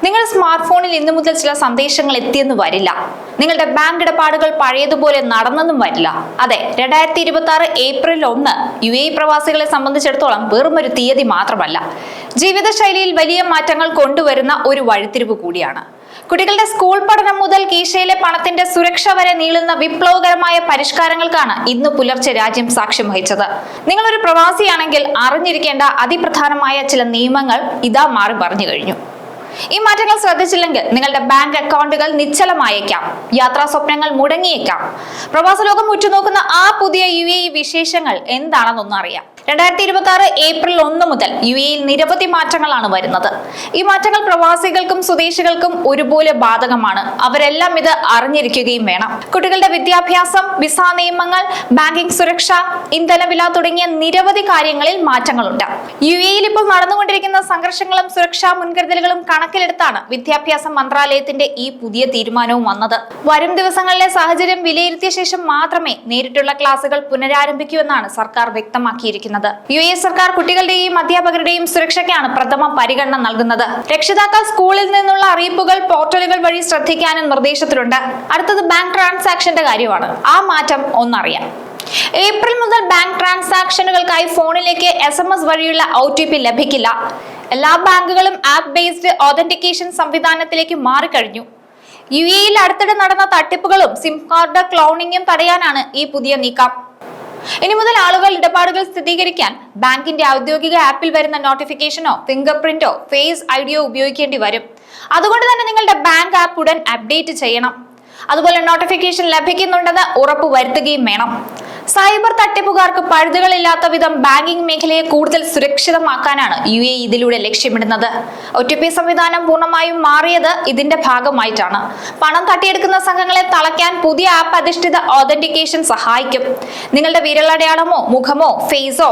നിങ്ങളുടെ സ്മാർട്ട് ഫോണിൽ ഇന്നു മുതൽ ചില സന്ദേശങ്ങൾ എത്തിയെന്ന് വരില്ല. നിങ്ങളുടെ ബാങ്ക് ഇടപാടുകൾ പഴയതുപോലെ നടന്നെന്നും വരില്ല. അതെ, 2026 ഏപ്രിൽ 1 UAE പ്രവാസികളെ സംബന്ധിച്ചിടത്തോളം വെറും ഒരു തീയതി മാത്രമല്ല, ജീവിതശൈലിയിൽ വലിയ മാറ്റങ്ങൾ കൊണ്ടുവരുന്ന ഒരു വഴിത്തിരിവ് കൂടിയാണ്. കുട്ടികളുടെ സ്കൂൾ പഠനം മുതൽ കീശയിലെ പണത്തിന്റെ സുരക്ഷ വരെ നീളുന്ന വിപ്ലവകരമായ പരിഷ്കാരങ്ങൾക്കാണ് ഇന്ന് പുലർച്ചെ രാജ്യം സാക്ഷ്യം വഹിച്ചത്. നിങ്ങളൊരു പ്രവാസിയാണെങ്കിൽ അറിഞ്ഞിരിക്കേണ്ട അതിപ്രധാനമായ ചില നിയമങ്ങൾ ഇതാ മാറി പറഞ്ഞു കഴിഞ്ഞു. ഈ മാറ്റങ്ങൾ ശ്രദ്ധിച്ചില്ലെങ്കിൽ നിങ്ങളുടെ ബാങ്ക് അക്കൗണ്ടുകൾ നിശ്ചലമായേക്കാം, യാത്രാ സ്വപ്നങ്ങൾ മുടങ്ങിയേക്കാം. പ്രവാസ ലോകം ഉറ്റുനോക്കുന്ന ആ പുതിയ UAE വിശേഷങ്ങൾ എന്താണെന്നൊന്നും അറിയാം. 2026 ഏപ്രിൽ 1 മുതൽ UAEയിൽ നിരവധി മാറ്റങ്ങളാണ് വരുന്നത്. ഈ മാറ്റങ്ങൾ പ്രവാസികൾക്കും സ്വദേശികൾക്കും ഒരുപോലെ ബാധകമാണ്. അവരെല്ലാം ഇത് അറിഞ്ഞിരിക്കുകയും വേണം. കുട്ടികളുടെ വിദ്യാഭ്യാസം, വിസ നിയമങ്ങൾ, ബാങ്കിംഗ് സുരക്ഷ, ഇന്ധനവില തുടങ്ങിയ നിരവധി കാര്യങ്ങളിൽ മാറ്റങ്ങളുണ്ട്. UAEയിൽ ഇപ്പോൾ നടന്നുകൊണ്ടിരിക്കുന്ന സംഘർഷങ്ങളും സുരക്ഷാ മുൻകരുതലുകളും കണക്കിലെടുത്താണ് വിദ്യാഭ്യാസ മന്ത്രാലയത്തിന്റെ ഈ പുതിയ തീരുമാനവും വന്നത്. വരും ദിവസങ്ങളിലെ സാഹചര്യം വിലയിരുത്തിയ ശേഷം മാത്രമേ നേരിട്ടുള്ള ക്ലാസുകൾ പുനരാരംഭിക്കൂ എന്നാണ് സർക്കാർ വ്യക്തമാക്കിയിരിക്കുന്നത്. UAE സർക്കാർ കുട്ടികളുടെയും അധ്യാപകരുടെയും സുരക്ഷയ്ക്കാണ് പ്രഥമ പരിഗണന നൽകുന്നത്. രക്ഷിതാക്കൾ സ്കൂളിൽ നിന്നുള്ള അറിയിപ്പുകൾ പോർട്ടലുകൾ വഴി ശ്രദ്ധിക്കാനും നിർദ്ദേശത്തിലുണ്ട്. അടുത്തത് ബാങ്ക് ട്രാൻസാക്ഷന്റെ കാര്യമാണ്. ആ മാറ്റം ഒന്നറിയാം. ഏപ്രിൽ മുതൽ ബാങ്ക് ട്രാൻസാക്ഷനുകൾക്കായി ഫോണിലേക്ക് SMS വഴിയുള്ള OTP ലഭിക്കില്ല. എല്ലാ ബാങ്കുകളും ആപ്പ് ബേസ്ഡ് ഓതന്റിക്കേഷൻ സംവിധാനത്തിലേക്ക് മാറിക്കഴിഞ്ഞു. UAEയിൽ അടുത്തിടെ നടന്ന തട്ടിപ്പുകളും സിം കാർഡ് ക്ലോണിംഗും തടയാനാണ് ഈ പുതിയ നീക്കം. ഇനി മുതൽ ആളുകൾ ഇടപാടുകൾ സ്ഥിരീകരിക്കാൻ ബാങ്കിന്റെ ഔദ്യോഗിക ആപ്പിൽ വരുന്ന നോട്ടിഫിക്കേഷനോ ഫിംഗർ പ്രിന്റോ ഫേസ് ഐഡിയോ ഉപയോഗിക്കേണ്ടി വരും. അതുകൊണ്ട് തന്നെ നിങ്ങളുടെ ബാങ്ക് ആപ്പ് ഉടൻ അപ്ഡേറ്റ് ചെയ്യണം. അതുപോലെ നോട്ടിഫിക്കേഷൻ ലഭിക്കുന്നുണ്ടെന്ന് ഉറപ്പുവരുത്തുകയും വേണം. സൈബർ തട്ടിപ്പുകാർക്ക് പഴുതുകളില്ലാത്ത വിധം ബാങ്കിംഗ് മേഖലയെ കൂടുതൽ സുരക്ഷിതമാക്കാനാണ് UAE ഇതിലൂടെ ലക്ഷ്യമിടുന്നത്. OTP സംവിധാനം പൂർണ്ണമായും മാറിയത് ഇതിന്റെ ഭാഗമായിട്ടാണ്. പണം തട്ടിയെടുക്കുന്ന സംഘങ്ങളെ തളയ്ക്കാൻ പുതിയ ആപ്പ് അധിഷ്ഠിത ഓതന്റിക്കേഷൻ സഹായിക്കും. നിങ്ങളുടെ വിരലടയാളമോ മുഖമോ ഫേസോ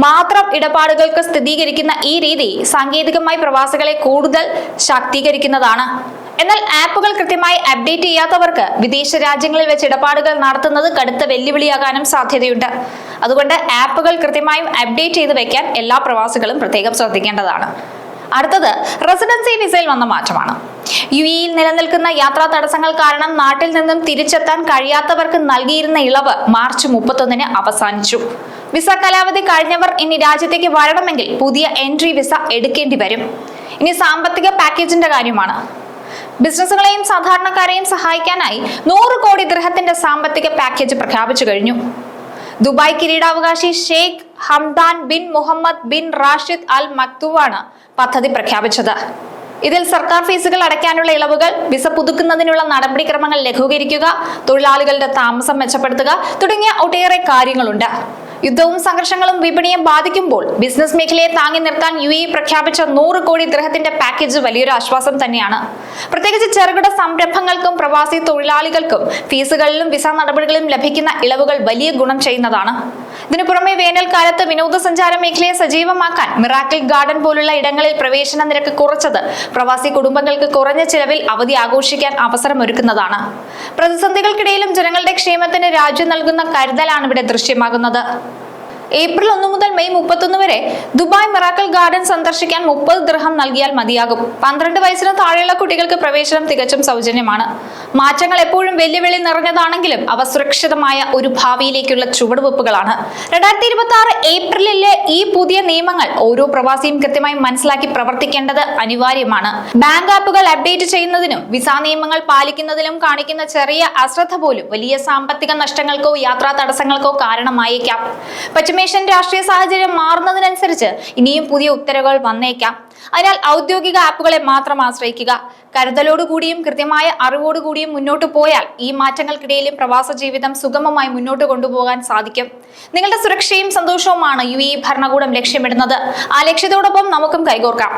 മാത്രം ഇടപാടുകൾക്ക് സ്ഥിരീകരിക്കുന്ന ഈ രീതി സാങ്കേതികമായി പ്രവാസികളെ കൂടുതൽ ശാക്തീകരിക്കുന്നതാണ്. എന്നാൽ ആപ്പുകൾ കൃത്യമായി അപ്ഡേറ്റ് ചെയ്യാത്തവർക്ക് വിദേശ രാജ്യങ്ങളിൽ വെച്ച് ഇടപാടുകൾ നടത്തുന്നത് കടുത്ത വെല്ലുവിളിയാകാനും സാധ്യതയുണ്ട്. അതുകൊണ്ട് ആപ്പുകൾ കൃത്യമായും അപ്ഡേറ്റ് ചെയ്ത് വെക്കാൻ എല്ലാ പ്രവാസികളും പ്രത്യേകം ശ്രദ്ധിക്കേണ്ടതാണ്. അടുത്തത് റെസിഡൻസി വിസയിൽ വന്ന മാറ്റമാണ്. UAEയിൽ നിലനിൽക്കുന്ന യാത്രാ തടസ്സങ്ങൾ കാരണം നാട്ടിൽ നിന്നും തിരിച്ചെത്താൻ കഴിയാത്തവർക്ക് നൽകിയിരുന്ന ഇളവ് മാർച്ച് 31 അവസാനിച്ചു. വിസ കാലാവധി കഴിഞ്ഞവർ ഇനി രാജ്യത്തേക്ക് വരണമെങ്കിൽ പുതിയ എൻട്രി വിസ എടുക്കേണ്ടി വരും. ഇനി സാമ്പത്തിക പാക്കേജിന്റെ കാര്യമാണ്. ബിസിനസ്സുകളെയും സാധാരണക്കാരെയും സഹായിക്കാനായി 100 കോടി ദിർഹത്തിന്റെ സാമ്പത്തിക പാക്കേജ് പ്രഖ്യാപിച്ചു കഴിഞ്ഞു. ദുബായ് കിരീടാവകാശി Sheikh Hamdan bin Mohammed bin Rashid Al മക്തൂവാണ് പദ്ധതി പ്രഖ്യാപിച്ചത്. ഇതിൽ സർക്കാർ ഫീസുകൾ അടയ്ക്കാനുള്ള ഇളവുകൾ, വിസ പുതുക്കുന്നതിനുള്ള നടപടിക്രമങ്ങൾ ലഘൂകരിക്കുക, തൊഴിലാളികളുടെ താമസം മെച്ചപ്പെടുത്തുക തുടങ്ങിയ ഒട്ടേറെ കാര്യങ്ങളുണ്ട്. യുദ്ധവും സംഘർഷങ്ങളും വിപണിയെ ബാധിക്കുമ്പോൾ ബിസിനസ് മേഖലയെ താങ്ങി നിർത്താൻ UAE പ്രഖ്യാപിച്ച 100 കോടി ദിർഹത്തിന്റെ പാക്കേജ് വലിയൊരു ആശ്വാസം തന്നെയാണ്. പ്രത്യേകിച്ച് ചെറുകിട സംരംഭങ്ങൾക്കും പ്രവാസി തൊഴിലാളികൾക്കും ഫീസുകളിലും വിസ നടപടികളിലും ലഭിക്കുന്ന ഇളവുകൾ വലിയ ഗുണം ചെയ്യുന്നതാണ്. ഇതിനു പുറമെ വേനൽക്കാലത്ത് വിനോദസഞ്ചാര മേഖലയെ സജീവമാക്കാൻ മിറാക്കിൾ ഗാർഡൻ പോലുള്ള ഇടങ്ങളിൽ പ്രവേശന നിരക്ക് കുറച്ചത് പ്രവാസി കുടുംബങ്ങൾക്ക് കുറഞ്ഞ ചിലവിൽ അവധി ആഘോഷിക്കാൻ അവസരമൊരുക്കുന്നതാണ്. പ്രതിസന്ധികൾക്കിടയിലും ജനങ്ങളുടെ ക്ഷേമത്തിന് രാജ്യം നൽകുന്ന കരുതലാണ് ഇവിടെ ദൃശ്യമാകുന്നത്. ഏപ്രിൽ 1 മുതൽ മെയ് 31 വരെ ദുബായ് മിറാക്കിൾ ഗാർഡൻ സന്ദർശിക്കാൻ 30 ദിർഹം നൽകിയാൽ മതിയാകും. 12 വയസ്സിന് താഴെയുള്ള കുട്ടികൾക്ക് പ്രവേശനം തികച്ചും സൗജന്യമാണ്. മാറ്റങ്ങൾ എപ്പോഴും വെല്ലുവിളി നിറഞ്ഞതാണെങ്കിലും അവ സുരക്ഷിതമായ ഒരു ഭാവിയിലേക്കുള്ള ചുവടുവെപ്പുകളാണ്. 2026 ഏപ്രിലിലെ ഈ പുതിയ നിയമങ്ങൾ ഓരോ പ്രവാസിയും കൃത്യമായി മനസ്സിലാക്കി പ്രവർത്തിക്കേണ്ടത് അനിവാര്യമാണ്. ബാങ്ക് ആപ്പുകൾ അപ്ഡേറ്റ് ചെയ്യുന്നതിനും വിസ നിയമങ്ങൾ പാലിക്കുന്നതിലും കാണിക്കുന്ന ചെറിയ അശ്രദ്ധ പോലും വലിയ സാമ്പത്തിക നഷ്ടങ്ങൾക്കോ യാത്രാ തടസ്സങ്ങൾക്കോ കാരണമായേക്കാം. പശ്ചിമേഷ്യൻ രാഷ്ട്രീയ സാഹചര്യം മാറുന്നതിനനുസരിച്ച് ഇനിയും പുതിയ ഉത്തരവുകൾ വന്നേക്കാം. അതിനാൽ ഔദ്യോഗിക ആപ്പുകളെ മാത്രം ആശ്രയിക്കുക. കരുതലോടുകൂടിയും കൃത്യമായ അറിവോടുകൂടിയും മുന്നോട്ട് പോയാൽ ഈ മാറ്റങ്ങൾക്കിടയിലും പ്രവാസ ജീവിതം സുഗമമായി മുന്നോട്ട് കൊണ്ടുപോകാൻ സാധിക്കും. നിങ്ങളുടെ സുരക്ഷയും സന്തോഷവുമാണ് UAE ഭരണകൂടം ലക്ഷ്യമിടുന്നത്. ആ ലക്ഷ്യത്തോടൊപ്പം നമുക്കും കൈകോർക്കാം.